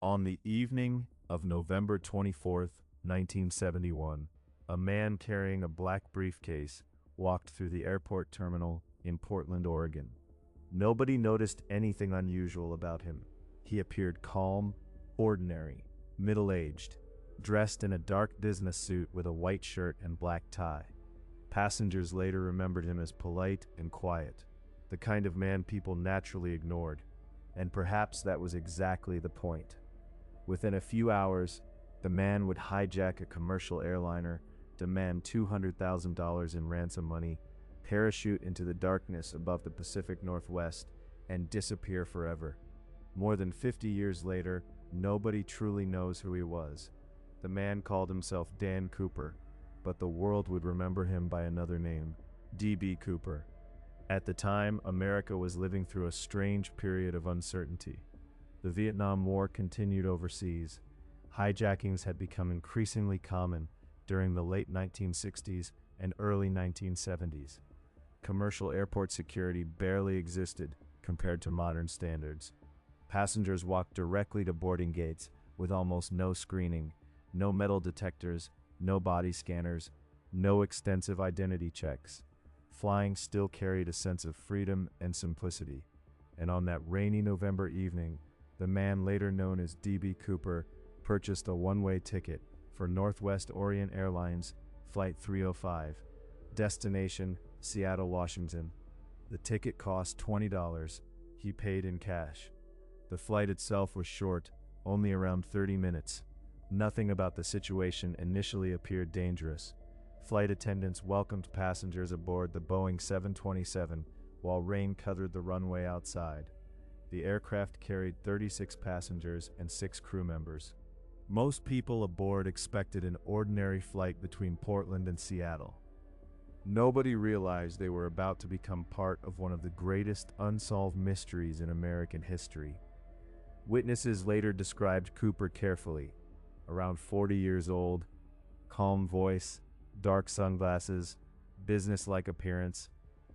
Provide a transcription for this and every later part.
On the evening of November 24th, 1971, a man carrying a black briefcase walked through the airport terminal in Portland, Oregon. Nobody noticed anything unusual about him. He appeared calm, ordinary, middle-aged, dressed in a dark business suit with a white shirt and black tie. Passengers later remembered him as polite and quiet, the kind of man people naturally ignored, and perhaps that was exactly the point. Within a few hours, the man would hijack a commercial airliner, demand $200,000 in ransom money, parachute into the darkness above the Pacific Northwest, and disappear forever. More than 50 years later, nobody truly knows who he was. The man called himself Dan Cooper, but the world would remember him by another name, D.B. Cooper. At the time, America was living through a strange period of uncertainty. The Vietnam War continued overseas. Hijackings had become increasingly common during the late 1960s and early 1970s. Commercial airport security barely existed compared to modern standards. Passengers walked directly to boarding gates with almost no screening, no metal detectors, no body scanners, no extensive identity checks. Flying still carried a sense of freedom and simplicity. And on that rainy November evening, the man later known as D.B. Cooper purchased a one-way ticket for Northwest Orient Airlines Flight 305, destination Seattle, Washington. The ticket cost $20. He paid in cash. The flight itself was short, only around 30 minutes. Nothing about the situation initially appeared dangerous. Flight attendants welcomed passengers aboard the Boeing 727 while rain covered the runway outside. The aircraft carried 36 passengers and 6 crew members. Most people aboard expected an ordinary flight between Portland and Seattle. Nobody realized they were about to become part of one of the greatest unsolved mysteries in American history. Witnesses later described Cooper carefully. Around 40 years old, calm voice, dark sunglasses, business-like appearance,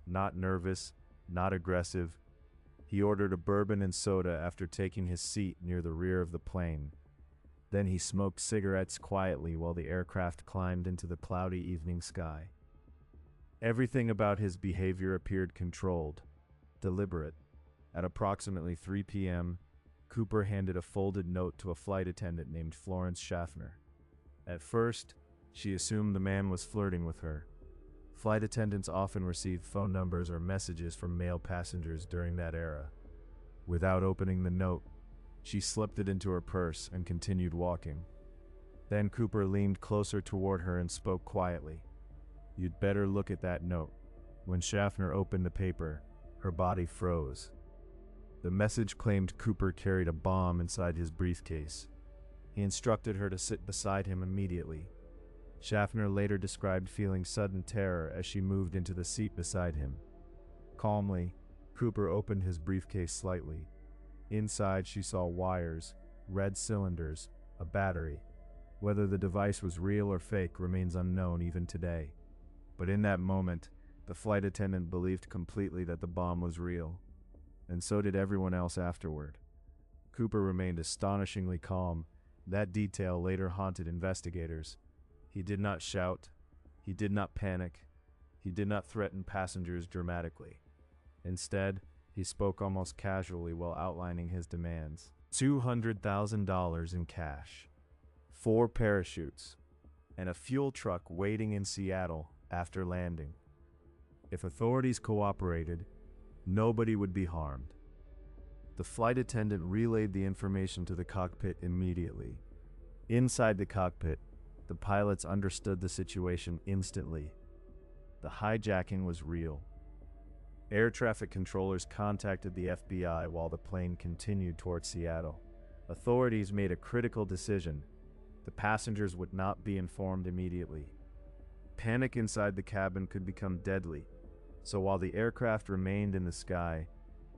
not nervous, not aggressive. He ordered a bourbon and soda after taking his seat near the rear of the plane. Then he smoked cigarettes quietly while the aircraft climbed into the cloudy evening sky. Everything about his behavior appeared controlled, deliberate. At approximately 3 p.m., Cooper handed a folded note to a flight attendant named Florence Schaffner. At first, she assumed the man was flirting with her. Flight attendants often received phone numbers or messages from male passengers during that era. Without opening the note, she slipped it into her purse and continued walking. Then Cooper leaned closer toward her and spoke quietly. "You'd better look at that note." When Schaffner opened the paper, her body froze. The message claimed Cooper carried a bomb inside his briefcase. He instructed her to sit beside him immediately. Schaffner later described feeling sudden terror as she moved into the seat beside him. Calmly, Cooper opened his briefcase slightly. Inside, she saw wires, red cylinders, a battery. Whether the device was real or fake remains unknown even today. But in that moment, the flight attendant believed completely that the bomb was real. And so did everyone else afterward. Cooper remained astonishingly calm. That detail later haunted investigators. He did not shout. He did not panic. He did not threaten passengers dramatically. Instead, he spoke almost casually while outlining his demands. $200,000 in cash, 4 parachutes, and a fuel truck waiting in Seattle after landing. If authorities cooperated, nobody would be harmed. The flight attendant relayed the information to the cockpit immediately. Inside the cockpit, the pilots understood the situation instantly. The hijacking was real. Air traffic controllers contacted the FBI while the plane continued toward Seattle. Authorities made a critical decision. The passengers would not be informed immediately. Panic inside the cabin could become deadly, so while the aircraft remained in the sky,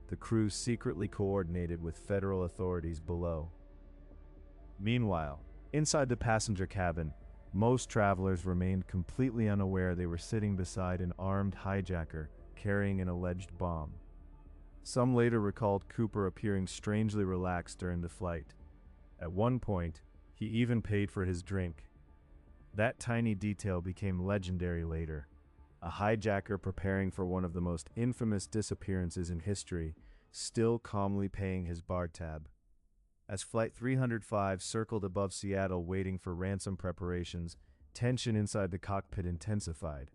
the crew secretly coordinated with federal authorities below. Meanwhile, inside the passenger cabin, most travelers remained completely unaware they were sitting beside an armed hijacker carrying an alleged bomb. Some later recalled Cooper appearing strangely relaxed during the flight. At one point, he even paid for his drink. That tiny detail became legendary later. A hijacker preparing for one of the most infamous disappearances in history, still calmly paying his bar tab. As Flight 305 circled above Seattle waiting for ransom preparations, tension inside the cockpit intensified.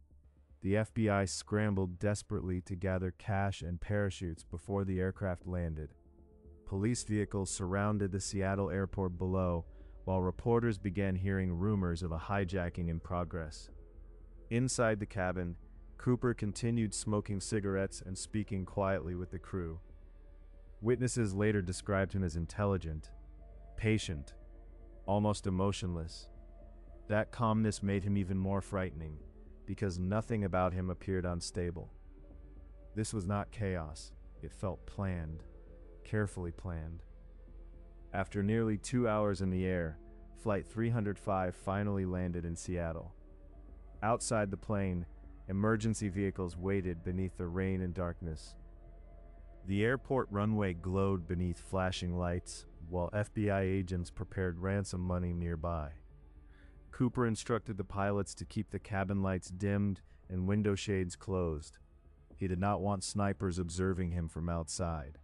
The FBI scrambled desperately to gather cash and parachutes before the aircraft landed. Police vehicles surrounded the Seattle airport below, while reporters began hearing rumors of a hijacking in progress. Inside the cabin, Cooper continued smoking cigarettes and speaking quietly with the crew. Witnesses later described him as intelligent, patient, almost emotionless. That calmness made him even more frightening, because nothing about him appeared unstable. This was not chaos, it felt planned, carefully planned. After nearly 2 hours in the air, Flight 305 finally landed in Seattle. Outside the plane, emergency vehicles waited beneath the rain and darkness. The airport runway glowed beneath flashing lights, while FBI agents prepared ransom money nearby. Cooper instructed the pilots to keep the cabin lights dimmed and window shades closed. He did not want snipers observing him from outside.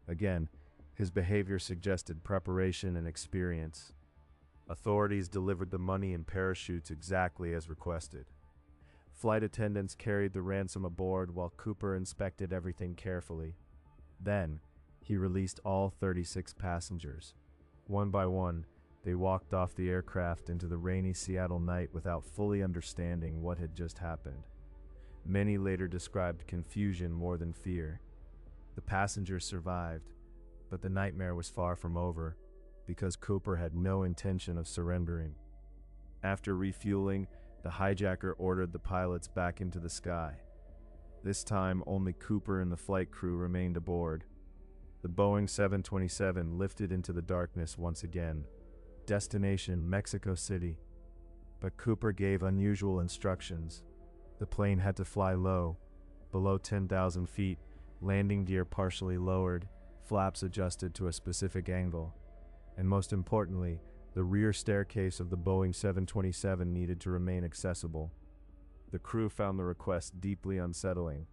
Again, his behavior suggested preparation and experience. Authorities delivered the money in parachutes exactly as requested. Flight attendants carried the ransom aboard while Cooper inspected everything carefully. Then, he released all 36 passengers. One by one, they walked off the aircraft into the rainy Seattle night without fully understanding what had just happened. Many later described confusion more than fear. The passengers survived, but the nightmare was far from over, because Cooper had no intention of surrendering. After refueling, the hijacker ordered the pilots back into the sky. This time, only Cooper and the flight crew remained aboard. The Boeing 727 lifted into the darkness once again. Destination, Mexico City. But Cooper gave unusual instructions. The plane had to fly low, below 10,000 feet, landing gear partially lowered, flaps adjusted to a specific angle. And most importantly, the rear staircase of the Boeing 727 needed to remain accessible. The crew found the request deeply unsettling,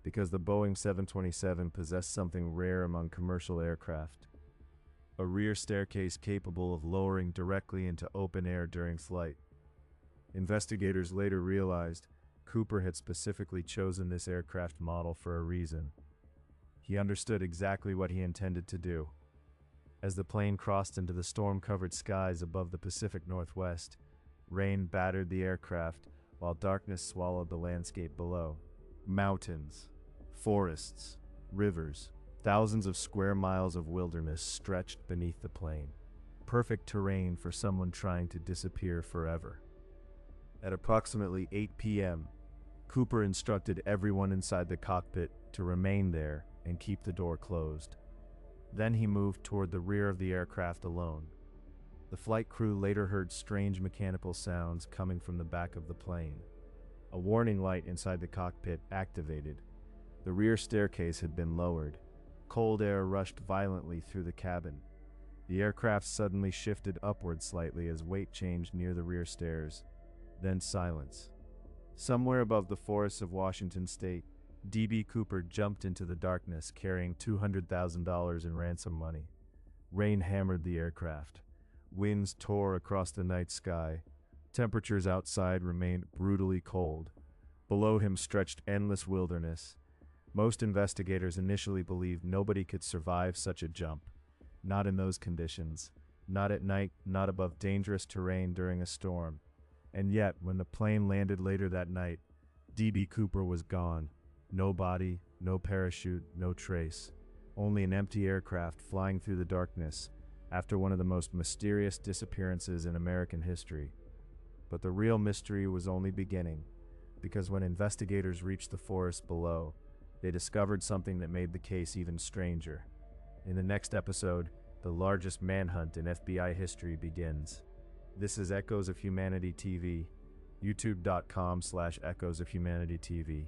because the Boeing 727 possessed something rare among commercial aircraft: a rear staircase capable of lowering directly into open air during flight. Investigators later realized Cooper had specifically chosen this aircraft model for a reason. He understood exactly what he intended to do. As the plane crossed into the storm-covered skies above the Pacific Northwest, rain battered the aircraft while darkness swallowed the landscape below. Mountains, forests, rivers, thousands of square miles of wilderness stretched beneath the plane. Perfect terrain for someone trying to disappear forever. At approximately 8 p.m., Cooper instructed everyone inside the cockpit to remain there and keep the door closed. Then he moved toward the rear of the aircraft alone. The flight crew later heard strange mechanical sounds coming from the back of the plane. A warning light inside the cockpit activated. The rear staircase had been lowered. Cold air rushed violently through the cabin. The aircraft suddenly shifted upward slightly as weight changed near the rear stairs. Then silence. Somewhere above the forests of Washington state, D.B. Cooper jumped into the darkness carrying $200,000 in ransom money. Rain hammered the aircraft. Winds tore across the night sky. Temperatures outside remained brutally cold. Below him stretched endless wilderness. Most investigators initially believed nobody could survive such a jump. Not in those conditions. Not at night, not above dangerous terrain during a storm. And yet, when the plane landed later that night, D.B. Cooper was gone. No body, no parachute, no trace. Only an empty aircraft flying through the darkness after one of the most mysterious disappearances in American history. But the real mystery was only beginning, because when investigators reached the forest below, they discovered something that made the case even stranger. In the next episode, the largest manhunt in FBI history begins. This is Echoes of Humanity TV, youtube.com/Echoes of Humanity TV.